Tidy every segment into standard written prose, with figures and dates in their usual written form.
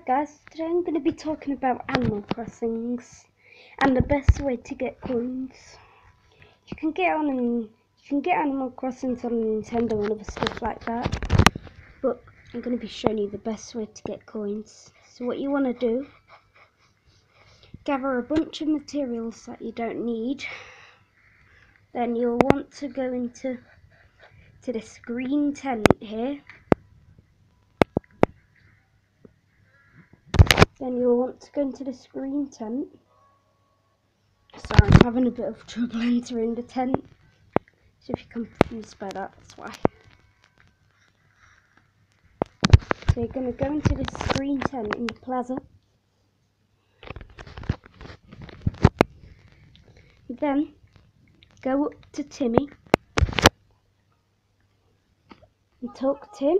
Guys, today I'm going to be talking about Animal Crossings and the best way to get coins. You can get Animal Crossings on Nintendo and other stuff like that, but I'm going to be showing you the best way to get coins. So what you want to do, gather a bunch of materials that you don't need. Then you'll want to go into this green tent here. Then you'll want to go into this green tent. Sorry, I'm having a bit of trouble entering the tent. So if you're confused by that, that's why. So you're going to go into this green tent in the plaza. Then go up to Timmy and talk to him.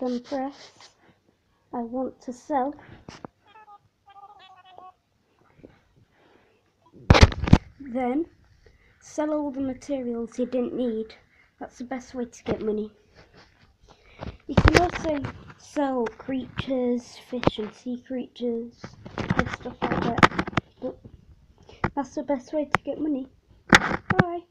Then press I want to sell. Then sell all the materials you didn't need. That's the best way to get money. You can also sell creatures, fish and sea creatures and stuff like that. But that's the best way to get money. Bye.